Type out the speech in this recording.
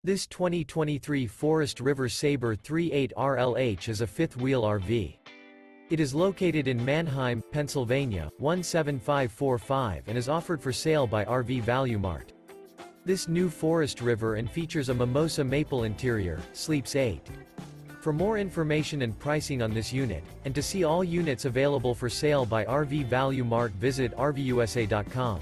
This 2023 Forest River Sabre 3.8 RLH is a fifth-wheel RV. It is located in Manheim, Pennsylvania, 17545 and is offered for sale by RV Value Mart. This new Forest River and features a MIMOSA MAPLE interior, sleeps 8. For more information and pricing on this unit, and to see all units available for sale by RV Value Mart, visit RVUSA.com.